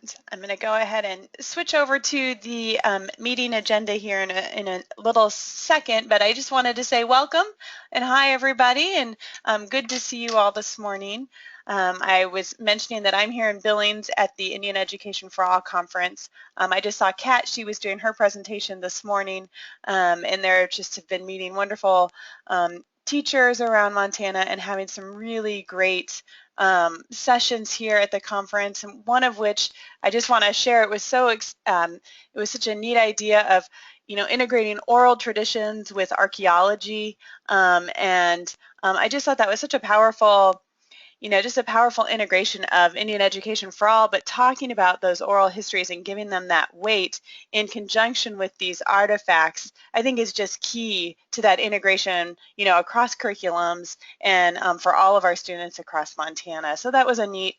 And I'm going to go ahead and switch over to the meeting agenda here in a little second, but I just wanted to say welcome and hi everybody, and good to see you all this morning. I was mentioning that I'm here in Billings at the Indian Education for All conference. I just saw Kat, she was doing her presentation this morning, and there just have been meeting wonderful teachers around Montana and having some really great sessions here at the conference, and one of which I just want to share. It was such a neat idea of integrating oral traditions with archaeology, and I just thought that was such a powerful just a powerful integration of Indian Education for All, but talking about those oral histories and giving them that weight in conjunction with these artifacts, I think is just key to that integration, across curriculums and for all of our students across Montana. So that was a neat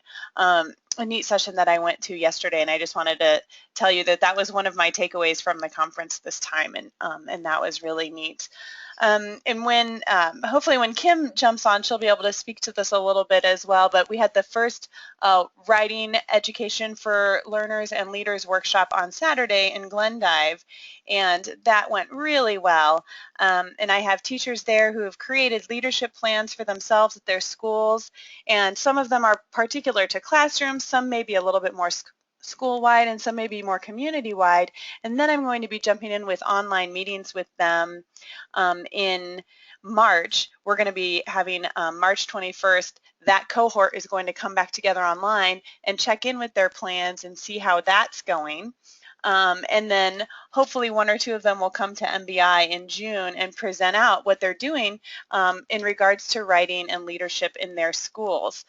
session that I went to yesterday, and I just wanted to tell you that that was one of my takeaways from the conference this time, and that was really neat. And when hopefully when Kim jumps on, she'll be able to speak to this a little bit as well. But we had the first writing education for learners and leaders workshop on Saturday in Glendive, and that went really well. And I have teachers there who have created leadership plans for themselves at their schools, and some of them are particular to classrooms, some may be a little bit more school-wide, and some may be more community-wide. And then I'm going to be jumping in with online meetings with them in March. We're going to be having March 21st. That cohort is going to come back together online and check in with their plans and see how that's going. And then hopefully one or two of them will come to MBI in June and present out what they're doing in regards to writing and leadership in their schools.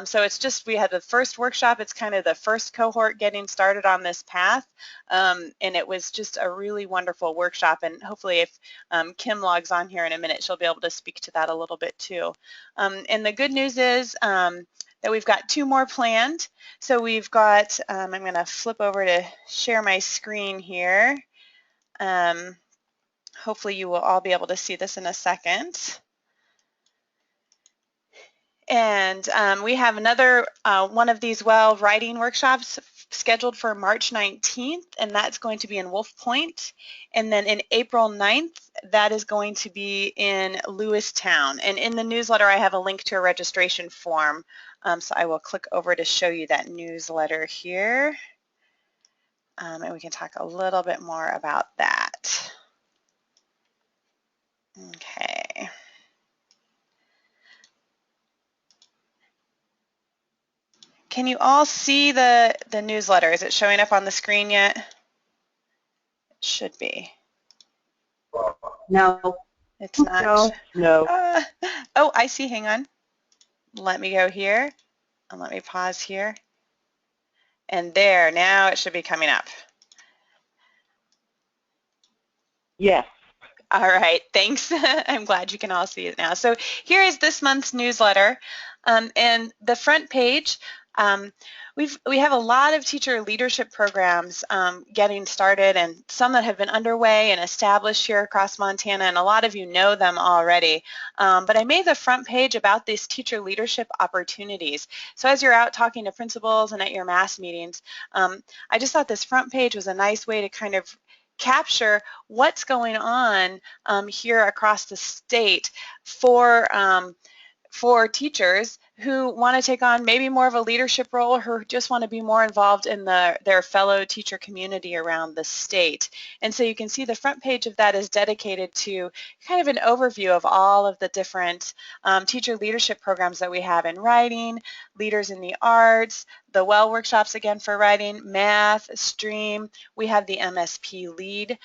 So it's just, we had the first workshop, it's kind of the first cohort getting started on this path, and it was just a really wonderful workshop, and hopefully if Kim logs on here in a minute, she'll be able to speak to that a little bit too. And the good news is that we've got 2 more planned. So we've got, I'm going to flip over to share my screen here. Hopefully you will all be able to see this in a second. And we have another one of these writing workshops scheduled for March 19th, and that's going to be in Wolf Point. And then in April 9th, that is going to be in Lewistown. And in the newsletter, I have a link to a registration form. So I will click over to show you that newsletter here. And we can talk a little bit more about that. Okay. Can you all see the newsletter? Is it showing up on the screen yet? It should be. No. It's not. No. Oh, I see. Hang on. Let me go here and let me pause here. And there, now it should be coming up. Yes. All right, thanks. I'm glad you can all see it now. So here is this month's newsletter, and the front page. We have a lot of teacher leadership programs getting started, and some that have been underway and established here across Montana, and a lot of you know them already. But I made the front page about these teacher leadership opportunities. So as you're out talking to principals and at your mass meetings, I just thought this front page was a nice way to kind of capture what's going on here across the state for teachers who want to take on maybe more of a leadership role, or who just want to be more involved in their fellow teacher community around the state. And so you can see the front page of that is dedicated to kind of an overview of all of the different teacher leadership programs that we have in writing, leaders in the arts, the WELL workshops again for writing, math, STREAM. We have the MSP lead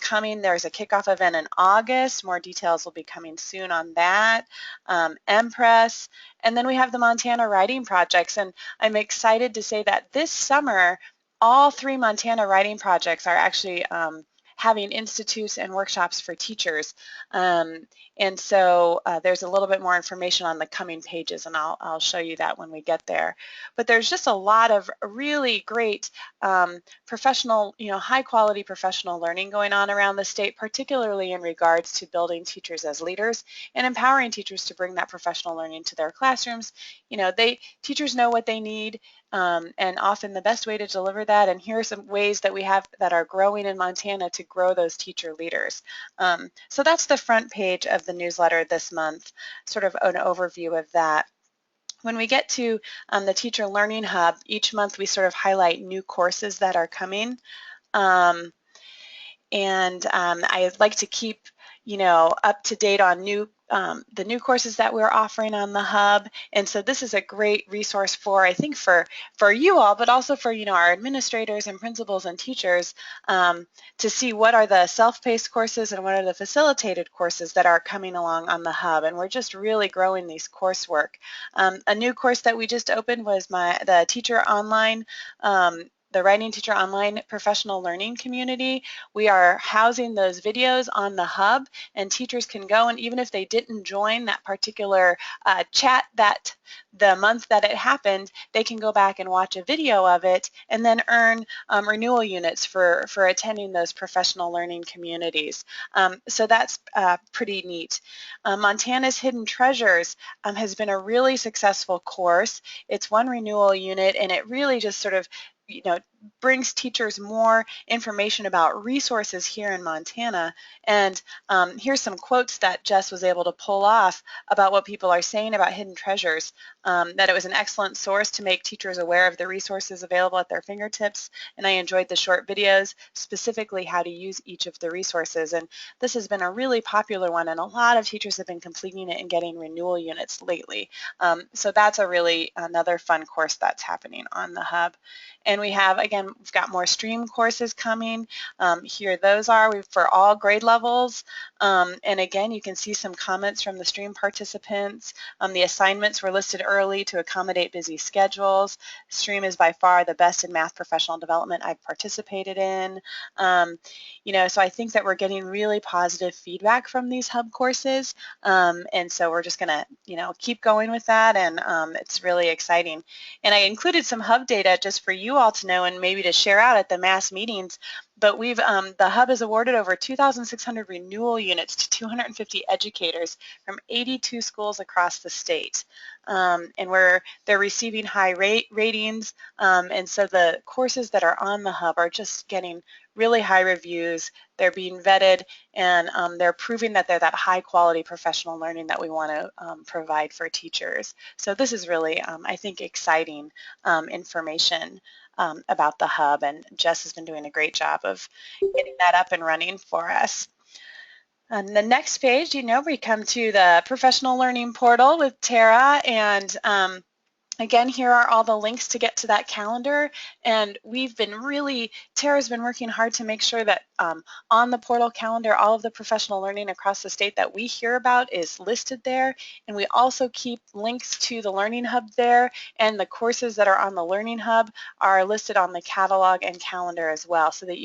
coming. There's a kickoff event in August. More details will be coming soon on that. MPress, and then we have the Montana Writing Projects, and I'm excited to say that this summer all 3 Montana Writing Projects are actually having institutes and workshops for teachers, and so there's a little bit more information on the coming pages, and I'll show you that when we get there. But there's just a lot of really great professional, high quality professional learning going on around the state, particularly in regards to building teachers as leaders and empowering teachers to bring that professional learning to their classrooms teachers know what they need, and often the best way to deliver that. And here are some ways that we have that are growing in Montana to grow those teacher leaders. So that's the front page of the newsletter this month, sort of an overview of that. When we get to the Teacher Learning Hub, each month we sort of highlight new courses that are coming. I like to keep, up to date on the new courses that we're offering on the hub. And so this is a great resource I think for you all, but also for, our administrators and principals and teachers, to see what are the self-paced courses and what are the facilitated courses that are coming along on the hub. And we're just really growing these coursework. A new course that we just opened was the Teacher Online, the Writing Teacher Online Professional Learning Community. We are housing those videos on the hub, and teachers can go, and even if they didn't join that particular chat the month that it happened, they can go back and watch a video of it and then earn renewal units for attending those professional learning communities. So that's pretty neat. Montana's Hidden Treasures has been a really successful course. It's one renewal unit, and it really just sort of brings teachers more information about resources here in Montana. And here's some quotes that Jess was able to pull off about what people are saying about Hidden Treasures, that it was an excellent source to make teachers aware of the resources available at their fingertips. And I enjoyed the short videos, specifically how to use each of the resources. And this has been a really popular one, and a lot of teachers have been completing it and getting renewal units lately. So that's another fun course that's happening on the hub. And we have, again, we've got more STREAM courses coming. Here those are for all grade levels. And again, you can see some comments from the STREAM participants. The assignments were listed early to accommodate busy schedules. STREAM is by far the best in math professional development I've participated in. So I think that we're getting really positive feedback from these hub courses. And so we're just gonna, keep going with that, and it's really exciting. And I included some hub data just for you all to know and maybe to share out at the mass meetings. But the hub has awarded over 2,600 renewal units to 250 educators from 82 schools across the state. And they're receiving high ratings. And so the courses that are on the hub are just getting really high reviews. They're being vetted, and they're proving that they're that high quality professional learning that we want to provide for teachers. So this is really, I think, exciting information about the hub, and Jess has been doing a great job of getting that up and running for us. On the next page, we come to the professional learning portal with Tara, and again, here are all the links to get to that calendar, and Tara's been working hard to make sure that on the portal calendar, all of the professional learning across the state that we hear about is listed there, and we also keep links to the Learning Hub there, and the courses that are on the Learning Hub are listed on the catalog and calendar as well, so that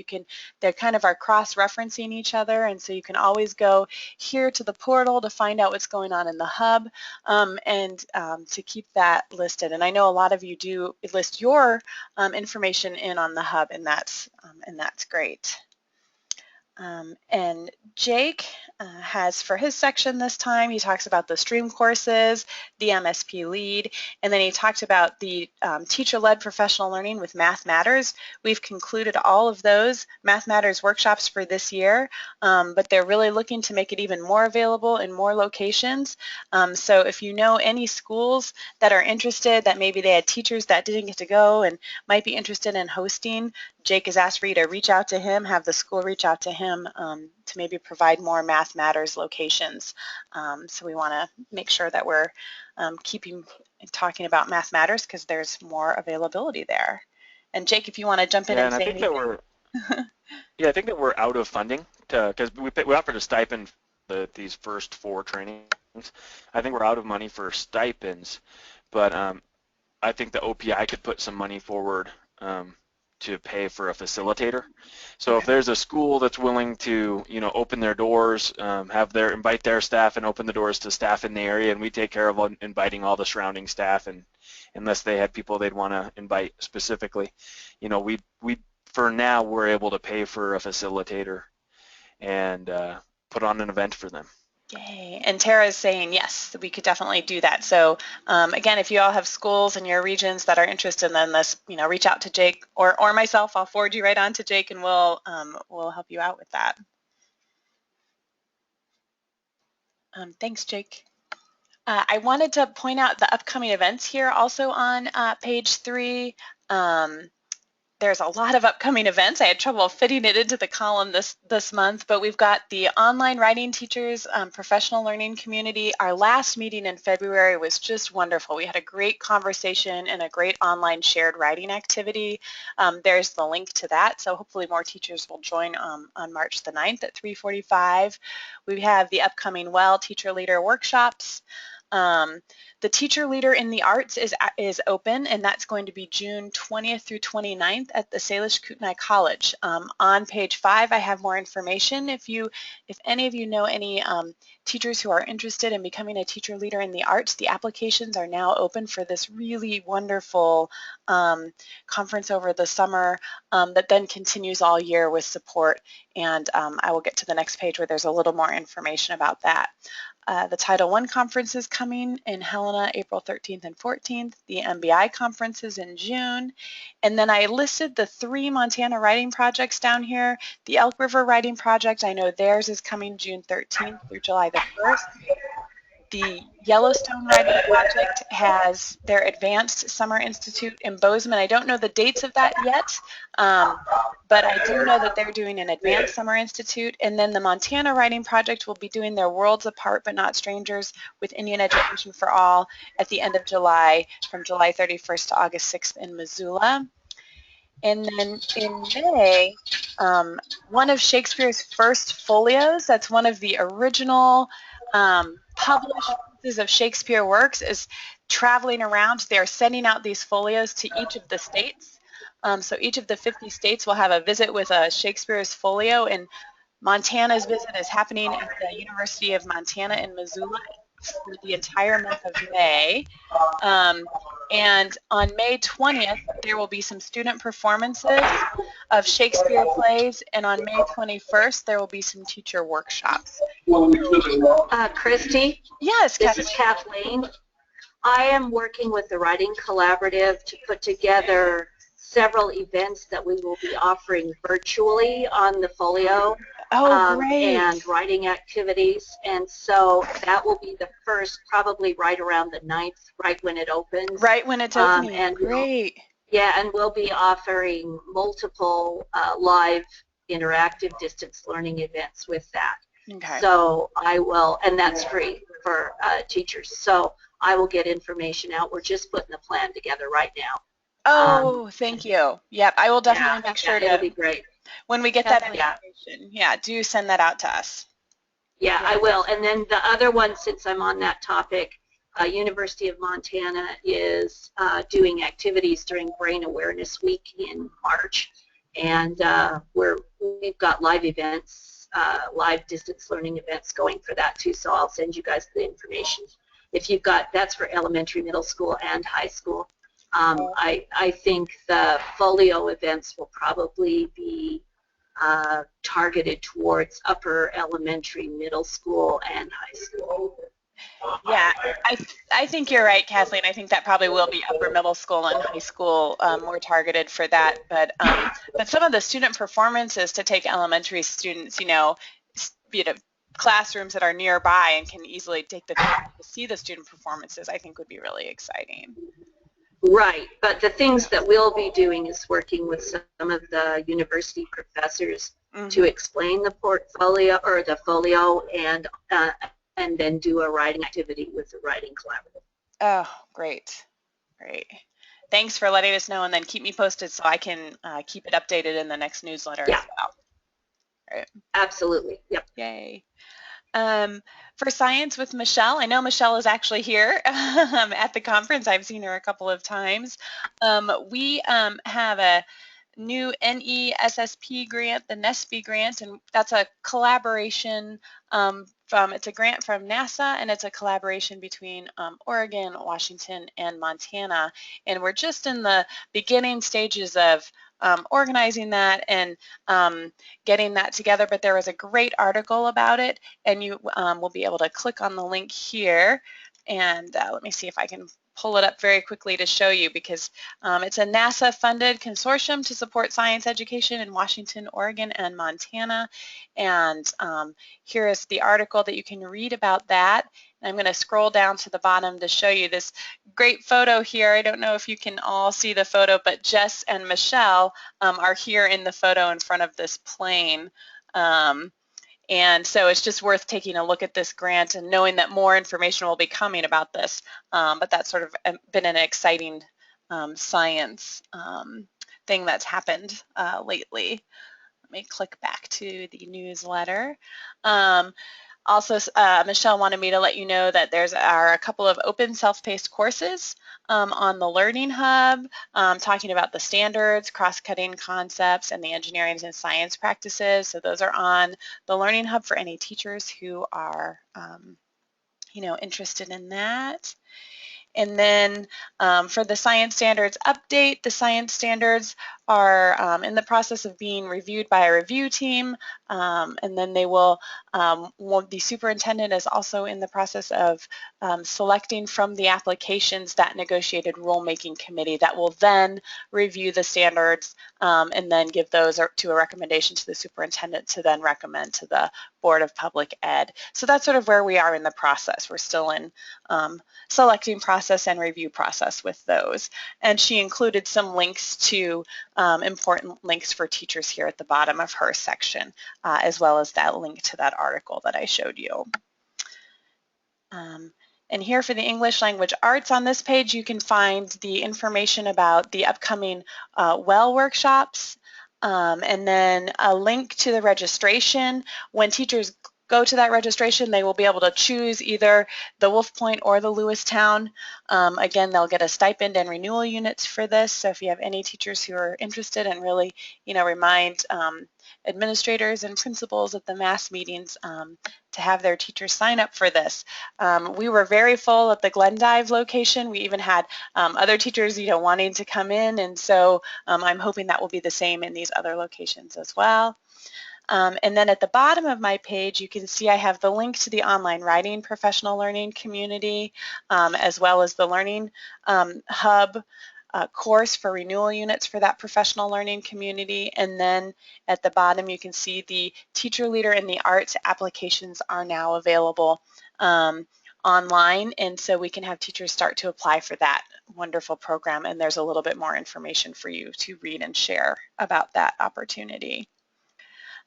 they kind of are cross-referencing each other, and so you can always go here to the portal to find out what's going on in the hub, and to keep that listed. And I know a lot of you do list your information in on the hub, and that's great. And Jake has, for his section this time, he talks about the STREAM courses, the MSP lead, and then he talked about the teacher-led professional learning with Math Matters. We've concluded all of those Math Matters workshops for this year, but they're really looking to make it even more available in more locations. So if you know any schools that are interested, that maybe they had teachers that didn't get to go and might be interested in hosting, Jake has asked for you to reach out to him, have the school reach out to him to maybe provide more Math Matters locations. So we want to make sure that we're talking about Math Matters because there's more availability there. And Jake, if you want to jump in and say anything. I think that we're out of funding because we offered a stipend for these first 4 trainings. I think we're out of money for stipends, but I think the OPI could put some money forward to pay for a facilitator. So if there's a school that's willing to, open their doors, invite their staff and open the doors to staff in the area, and we take care of inviting all the surrounding staff, and unless they had people they'd want to invite specifically, we for now we're able to pay for a facilitator and put on an event for them. Yay. And Tara's saying yes, we could definitely do that. So again, if you all have schools in your regions that are interested in this, reach out to Jake or myself. I'll forward you right on to Jake, and we'll help you out with that. Thanks, Jake. I wanted to point out the upcoming events here also on page 3. There's a lot of upcoming events. I had trouble fitting it into the column this month, but we've got the online writing teachers professional learning community. Our last meeting in February was just wonderful. We had a great conversation and a great online shared writing activity. There's the link to that, so hopefully more teachers will join on March the 9th at 3:45. We have the upcoming WELL Teacher Leader workshops. The Teacher Leader in the Arts is open, and that's going to be June 20th through 29th at the Salish Kootenai College. On page 5, I have more information. If any of you know any teachers who are interested in becoming a teacher leader in the arts, the applications are now open for this really wonderful conference over the summer that then continues all year with support. And I will get to the next page where there's a little more information about that. The Title I conference is coming in Helena, April 13th and 14th. The MBI conference is in June. And then I listed the 3 Montana writing projects down here. The Elk River Writing Project, I know theirs is coming June 13th through July the 1st. The Yellowstone Writing Project has their Advanced Summer Institute in Bozeman. I don't know the dates of that yet, but I do know that they're doing an Advanced Summer Institute. And then the Montana Writing Project will be doing their Worlds Apart But Not Strangers with Indian Education for All at the end of July, from July 31st to August 6th in Missoula. And then in May, one of Shakespeare's first folios, that's one of the original published pieces of Shakespeare works, is traveling around. They're sending out these folios to each of the states. So each of the 50 states will have a visit with a Shakespeare's folio, and Montana's visit is happening at the University of Montana in Missoula for the entire month of May. And on May 20th, there will be some student performances of Shakespeare plays, and on May 21st, there will be some teacher workshops. Christy? Yes, This is Kathleen. I am working with the Writing Collaborative to put together several events that we will be offering virtually on the folio. Oh, great. And writing activities, and so that will be the first, probably right around the 9th, right when it opens. Right when it's opening, and great. Yeah, and we'll be offering multiple live interactive distance learning events with that. Okay. So I will, and that's free for teachers, so I will get information out. We're just putting the plan together right now. Oh, thank you. Yep, I will definitely make sure it'll be great. When we get that information, do send that out to us. Yeah, I will. And then the other one, since I'm on that topic, University of Montana is doing activities during Brain Awareness Week in March, and we've got live events, live distance learning events going for that too. So I'll send you guys the information. If you've got, that's for elementary, middle school, and high school. I think the folio events will probably be targeted towards upper elementary, middle school, and high school. Yeah, I think you're right, Kathleen. I think that probably will be upper middle school and high school more targeted for that. But some of the student performances to take elementary students, classrooms that are nearby and can easily take the time to see the student performances, I think would be really exciting. Right, but the things that we'll be doing is working with some of the university professors to explain the portfolio or the folio, and then do a writing activity with the Writing Collaborative. Oh, great. Thanks for letting us know, and then keep me posted so I can keep it updated in the next newsletter as well. Right. Absolutely. Yep. Yay. For Science with Michelle, I know Michelle is actually here at the conference. I've seen her a couple of times. We have a new NESSP grant, the NESP grant, and that's a collaboration it's a grant from NASA, and it's a collaboration between Oregon, Washington, and Montana. And we're just in the beginning stages of organizing that and getting that together, but there was a great article about it, and you will be able to click on the link here, and let me see if I can pull it up very quickly to show you, because it's a NASA-funded consortium to support science education in Washington, Oregon, and Montana. And here is the article that you can read about that. And I'm going to scroll down to the bottom to show you this great photo here. I don't know if you can all see the photo, but Jess and Michelle are here in the photo in front of this plane. And so it's just worth taking a look at this grant and knowing that more information will be coming about this. But that's sort of been an exciting science thing that's happened lately. Let me click back to the newsletter. Also, Michelle wanted me to let you know that there are a couple of open self-paced courses on the Learning Hub, talking about the standards, cross-cutting concepts, and the engineering and science practices. So those are on the Learning Hub for any teachers who are, interested in that. And then for the science standards update, the science standards are in the process of being reviewed by a review team, and then they will, the superintendent is also in the process of selecting from the applications that negotiated rulemaking committee that will then review the standards and then give those to a recommendation to the superintendent to then recommend to the Board of Public Ed. So that's sort of where we are in the process. We're still in selecting process and review process with those. And she included some links to important links for teachers here at the bottom of her section, as well as that link to that article that I showed you. And here for the English language arts on this page, you can find the information about the upcoming WELL workshops, and then a link to the registration. When teachers go to that registration, they will be able to choose either the Wolf Point or the Lewistown. Again, they'll get a stipend and renewal units for this. So if you have any teachers who are interested, and really, remind administrators and principals at the mass meetings to have their teachers sign up for this. We were very full at the Glendive location. We even had other teachers, wanting to come in, and so I'm hoping that will be the same in these other locations as well. And then at the bottom of my page, you can see I have the link to the online writing professional learning community, as well as the Learning Hub course for renewal units for that professional learning community. And then at the bottom, you can see the Teacher Leader in the Arts applications are now available online, and so we can have teachers start to apply for that wonderful program. And there's a little bit more information for you to read and share about that opportunity.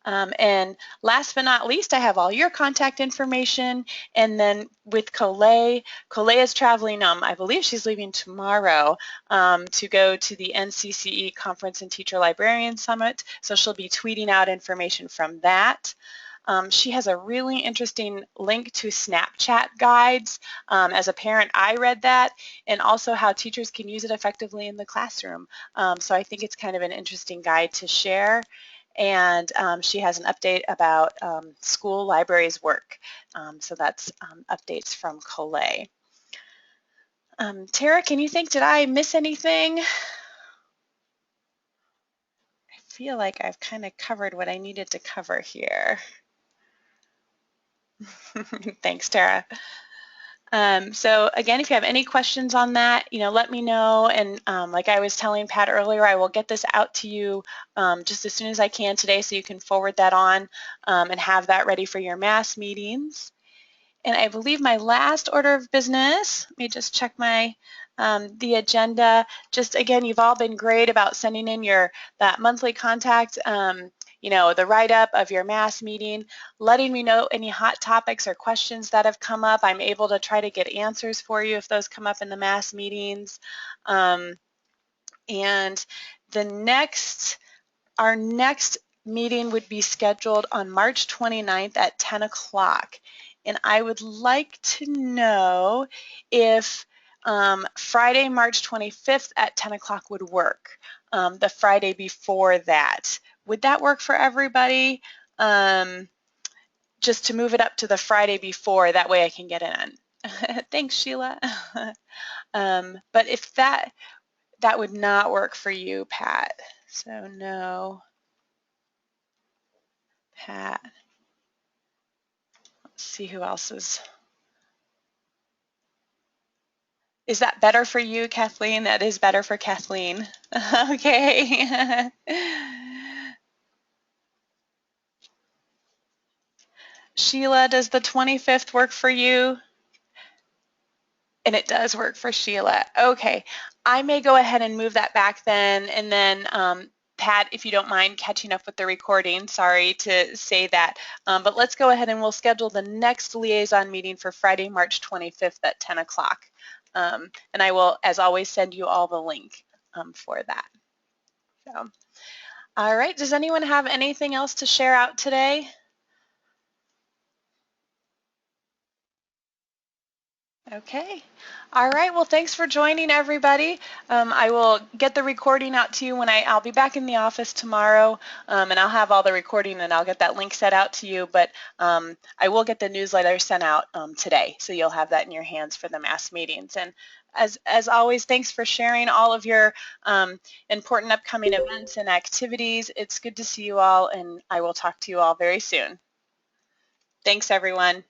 And last but not least, I have all your contact information. And then with Colette is traveling, I believe she's leaving tomorrow to go to the NCCE Conference and Teacher Librarian Summit. So she'll be tweeting out information from that. She has a really interesting link to Snapchat guides. As a parent, I read that, and also how teachers can use it effectively in the classroom. So I think it's kind of an interesting guide to share. And she has an update about school libraries work. So that's updates from Colette. Tara, can you think, did I miss anything? I feel like I've kind of covered what I needed to cover here. Thanks, Tara. So again, if you have any questions on that, let me know. And like I was telling Pat earlier, I will get this out to you just as soon as I can today, so you can forward that on and have that ready for your mass meetings. And I believe my last order of business, let me just check my the agenda. Just again, you've all been great about sending in that monthly contact, the write-up of your mass meeting, letting me know any hot topics or questions that have come up. I'm able to try to get answers for you if those come up in the mass meetings. And our next meeting would be scheduled on March 29th at 10 o'clock. And I would like to know if Friday, March 25th at 10 o'clock would work, the Friday before that. Would that work for everybody? Just to move it up to the Friday before, that way I can get in. Thanks, Sheila. But if that would not work for you, Pat. So no. Pat. Let's see who else is. Is that better for you, Kathleen? That is better for Kathleen. Okay. Sheila, does the 25th work for you? And it does work for Sheila. Okay. I may go ahead and move that back then, and then Pat, if you don't mind catching up with the recording, sorry to say that, but let's go ahead and we'll schedule the next liaison meeting for Friday, March 25th at 10 o'clock. And I will, as always, send you all the link for that. So, all right, does anyone have anything else to share out today? Okay. All right. Well, thanks for joining, everybody. I will get the recording out to you when I'll be back in the office tomorrow, and I'll have all the recording and I'll get that link set out to you. But I will get the newsletter sent out today, so you'll have that in your hands for the mass meetings. And as always, thanks for sharing all of your important upcoming events and activities. It's good to see you all, and I will talk to you all very soon. Thanks, everyone.